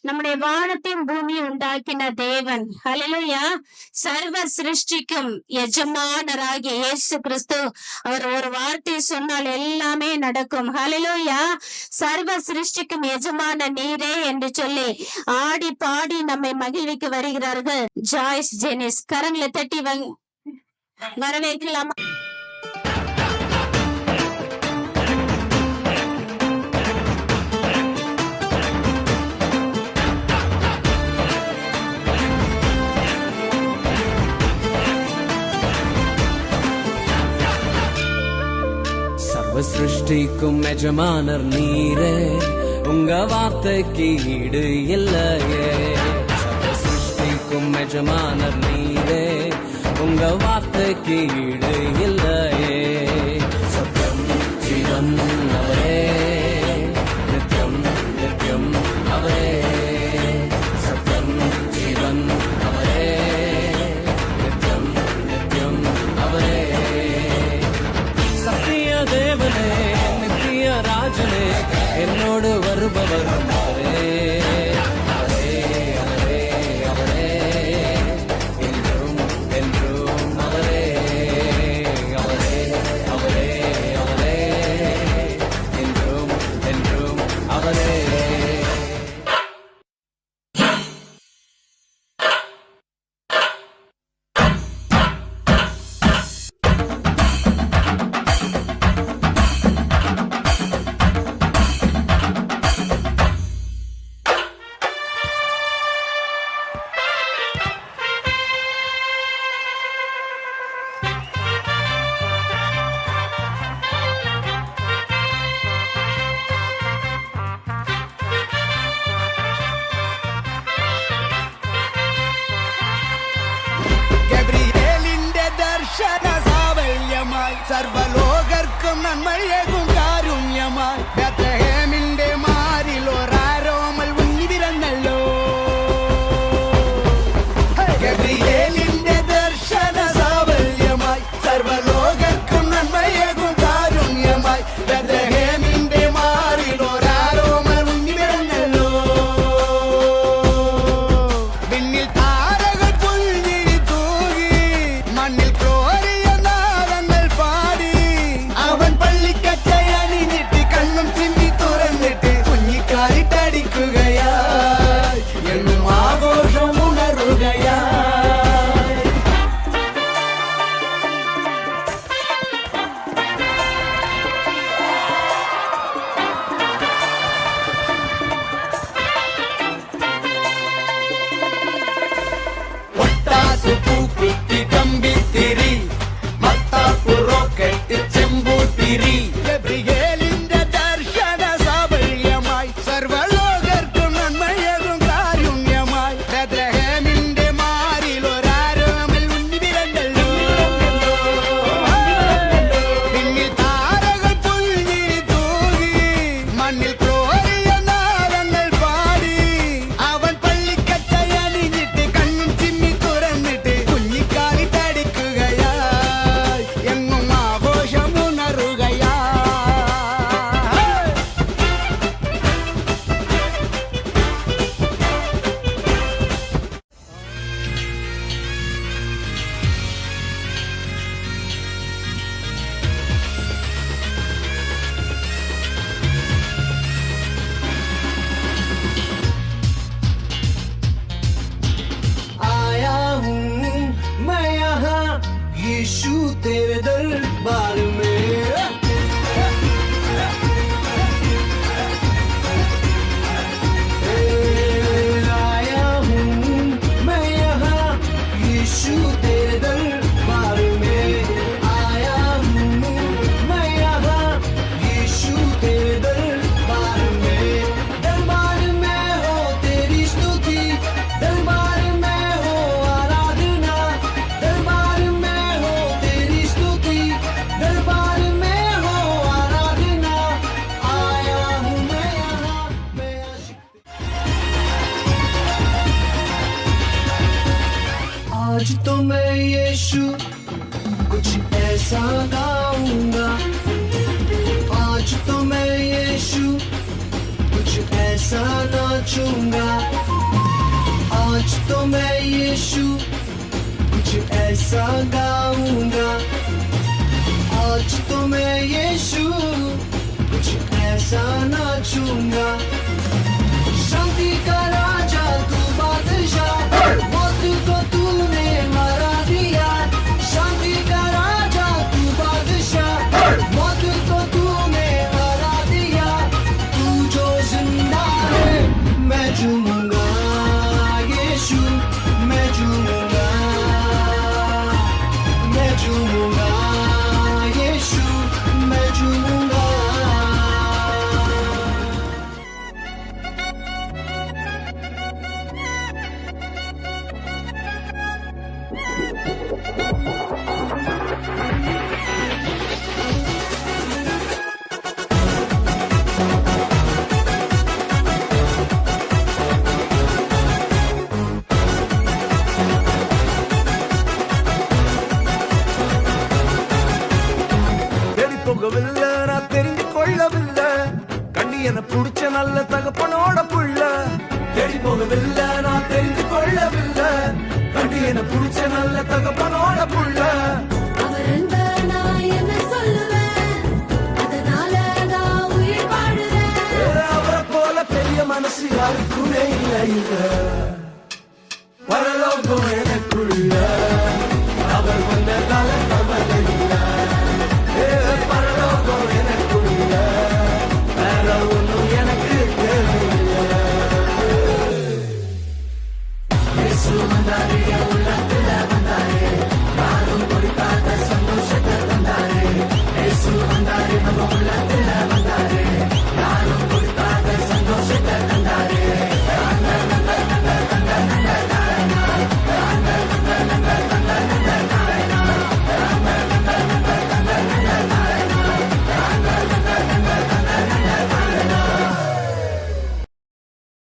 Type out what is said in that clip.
நம்முடைய வானத்தையும் பூமியும் உண்டாக்கின தேவன். ஹல்லேலூயா. சர்வ சிருஷ்டிக்கும் எஜமானராகிய இயேசு கிறிஸ்து அவர் ஒரு வார்த்தை சொன்னால் எல்லாமே நடக்கும். ஹல்லேலூயா. சர்வ சிருஷ்டிக்கும் எஜமான நீரே என்று சொல்லி ஆடி பாடி நம்மை மகிழ்விக்க வருகிறார்கள் ஜாய்ஸ் ஜெனிஸ். கரங்களை தட்டி வரவேற்கலாமா? சிருஷ்டிக்கும் எஜமானர் நீரே, உங்க வார்த்தைக்கு ஈடு இல்லையே. சிருஷ்டிக்கும் எஜமானர் நீரே, உங்க வார்த்தைக்கு ஈடு இல்லையே. சத்யம் ஜீவன் அவரே, நித்யம் நித்யம் அவரே. சத்யம் ஜீவன் அவரே, நித்யம் நித்யம் அவரே. சத்திய தேவனே, நித்திய ராஜனே, என்னோடு வருபவர் அவரே, அவரே, அவரே, அவரே. என்றும் என்றும் அவரே, அவரே, அவரே, அவரே. என்றும் என்றும் அவரே. സർവലോകർക്കും നന്മയേകും കാരുണ്യമായി ബേത്ലഹേമിന്റെ മാറിൽ ഒരാരോമൽ ഉണ്ണി പിറന്നല്ലോ. ഗബ്രിയേലിന്റെ ദർശന സാഫല്യമായി സർവലോകർക്കും നന്മയേകും കാരുണ്യമായി ബേത്ലഹേമിന്റെ മാറിൽ ഒരാരോമൽ ഉണ്ണി പിറന്നല്ലോ. വിണ്ണിൽ താരകൾ പുൽഞ്ഞിരി തൂകി മണ്ണിൽ എന്നും ആഘോഷം ഉണരുകയാ. ഒട്ടാസു പൂക്കുത്തി കമ്പിത്തിരി മത്താപ്പു റോക്കറ്റ് ചെമ്പൂത്തിരി. ഗബ്രിയേലിന്റെ ദർശന സാഫല്യമായി സർവലോകർക്കും നന്മയേകും കാരുണ്യമായി ബേത്ലഹേമിന്റെ മാറിൽ ഒരാരോമൽ ഉണ്ണി പിറന്നല്ലോ. പിന്നിൽ താരകൾ പുൽഞ്ഞിരി തൂകി മണ്ണിൽ ക്രോറിയ നാദങ്ങൾ പാടി. അവൻ പള്ളിക്കച്ചയണിഞ്ഞിട്ട് കണ്ണും ചിമ്മി തുറന്നിട്ട് കുഞ്ഞിക്കാലി തടിക്കുകയായി. എങ്ങും ആഘോഷം ഉണരുകയാ. आया हूँ मैं यहाँ यीशु तेरे दरबार में. आया हूँ मैं यहाँ यीशु तेरे दरबार में. आया हूँ मैं यहाँ यीशु तेरे दरबार में. दरबार में हो तेरी स्तुति, दरबार में हो आराधना, दरबार में हो तेरी स्तुति, दरबार में हो आराधना. आया हूँ मैं यहाँ मैं आशिक. आज तो मैं यीशु कुछ ऐसा गाऊंगा. आज तो मैं यीशु कुछ ऐसा नाचूंगा. आज तो मैं यीशु कुछ ऐसा गाऊंगा, आज तो मैं यीशु कुछ ऐसा नाचूंगा। शांति का राजा तू बादशाह, मौत को तूने हरा दिया। शांति का राजा तू बादशाह, मौत को तूने हरा दिया। तू जो जिंदा है मैं झूमूंगा यीशु, मैं झूमूंगा, मैं झूमूंगा यीशु, मैं झूमूंगा। தேடி போகவில்லை, நான் தெரிந்து கொள்ளவில்லை, கண்ணி என புடிச்ச நல்ல தகப்பனோட புள்ள. தேடி போகவில்லை, நான் தெரிந்து கொள்ளவில்லை, கண்ணி என புடிச்ச நல்ல தகப்பனோட புள்ள. அவர் அன்ப நான் என்ன சொல்லுவேன், அதனால நான் உயிர் வாழுறேன். வேற அவரை போல பெரிய மனசு யாருக்குமே இல்லை. பரலோகம்